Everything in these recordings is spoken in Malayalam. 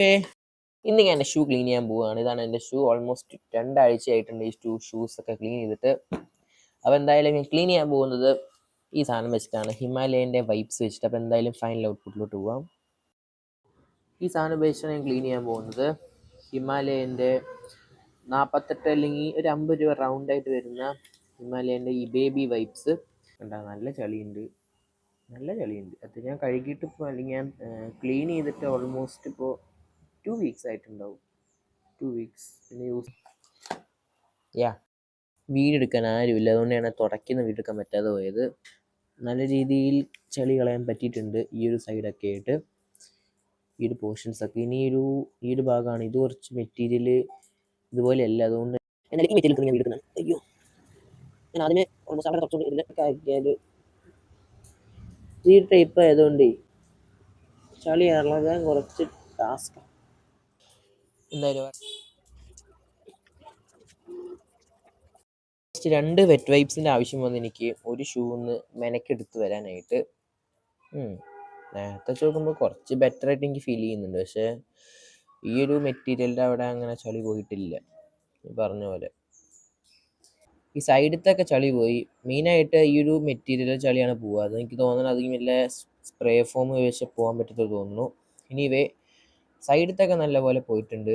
ഇന്ന് ഞാൻ എൻ്റെ ഷൂ ക്ലീൻ ചെയ്യാൻ പോവുകയാണ്. ഇതാണ് എൻ്റെ ഷൂ. ഓൾമോസ്റ്റ് 2 ആഴ്ചയായിട്ടുണ്ട് ഈ ഷൂസൊക്കെ ക്ലീൻ ചെയ്തിട്ട്. അപ്പോൾ എന്തായാലും ഞാൻ ക്ലീൻ ചെയ്യാൻ പോകുന്നത് ഈ സാധനം വെച്ചിട്ടാണ്, ഹിമാലയൻ്റെ വൈബ്സ് വെച്ചിട്ട്. അപ്പോൾ എന്തായാലും ഫൈനൽ ഔട്ട്പുട്ടിലോട്ട് പോവാം. ഈ സാധനം ഉപയോഗിച്ചാണ് ഞാൻ ക്ലീൻ ചെയ്യാൻ പോകുന്നത്. ഹിമാലയൻ്റെ 48 അല്ലെങ്കിൽ ഒരു 50 രൂപ റൗണ്ടായിട്ട് വരുന്ന ഹിമാലയൻ്റെ ഈ ബേബി വൈബ്സ്. കണ്ടാ നല്ല ചളിയുണ്ട്, നല്ല ചളിയുണ്ട്. അത് ഞാൻ കഴുകിയിട്ട് ഇപ്പോൾ, അല്ലെങ്കിൽ ഞാൻ ക്ലീൻ ചെയ്തിട്ട് ഓൾമോസ്റ്റ് ഇപ്പോൾ 2 വീക്സ് ആയിട്ടുണ്ടാവും. 2 വീക്സ് പിന്നെ യൂസ് വീടെടുക്കാൻ ആരുമില്ല, അതുകൊണ്ടാണ് തുടയ്ക്കുന്ന വീടെടുക്കാൻ പറ്റാതെ പോയത്. നല്ല രീതിയിൽ ചളി കളയാൻ പറ്റിയിട്ടുണ്ട് ഈ ഒരു സൈഡൊക്കെ ആയിട്ട്, ഈ ഒരു പോർഷൻസൊക്കെ. ഇനി ഈ ഒരു ഭാഗമാണ്, ഇത് കുറച്ച് മെറ്റീരിയൽ ഇതുപോലെയല്ല, അതുകൊണ്ട് എന്നാലും ഈ മെറ്റീരിയൽ ഞാൻ വീടെടുക്കുന്നത്. അയ്യോ, ഞാൻ ആദ്യമേ ഓൾമോസ്റ്റ് അവിടെ കുറച്ചുകൂടി ഇതിലൊക്കെ ആക്കിയാൽ ഈ ടൈപ്പ് ആയതുകൊണ്ട് ചളി ഇളകാൻ കുറച്ച് ടാസ്ക്കാണ്. എന്തായാലും 2 വെറ്റ് വൈപ്സിൻ്റെ ആവശ്യം വന്നു എനിക്ക് ഒരു ഷൂന്ന് മെനക്കെടുത്ത് വരാനായിട്ട്. നേരത്തെ വെച്ച് നോക്കുമ്പോൾ കുറച്ച് ബെറ്റർ ആയിട്ട് എനിക്ക് ഫീൽ ചെയ്യുന്നുണ്ട്. പക്ഷേ ഈ ഒരു മെറ്റീരിയലിൻ്റെ അവിടെ അങ്ങനെ ചളി പോയിട്ടില്ല, പറഞ്ഞ പോലെ. ഈ സൈഡത്തൊക്കെ ചളി പോയി. മെയിനായിട്ട് ഈ ഒരു മെറ്റീരിയൽ ചളിയാണ് പോവുക. അതെനിക്ക് തോന്നുന്നത് അധികം വല്ല സ്പ്രേ ഫോം ഉപയോഗിച്ച് പോകാൻ പറ്റത്തുള്ളൂ തോന്നുന്നു. ഇനിവേ സൈഡത്തൊക്കെ നല്ല പോലെ പോയിട്ടുണ്ട്,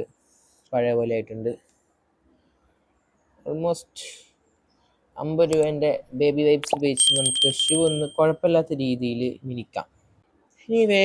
പഴയ പോലെ ആയിട്ടുണ്ട്. ഓൾമോസ്റ്റ് 50 രൂപേൻ്റെ ബേബി വൈപ്സ് ഉപയോഗിച്ച് നമുക്ക് ഷൂ ഒന്ന് കുഴപ്പമില്ലാത്ത രീതിയിൽ മിനിക്കാം. ഇനിവേ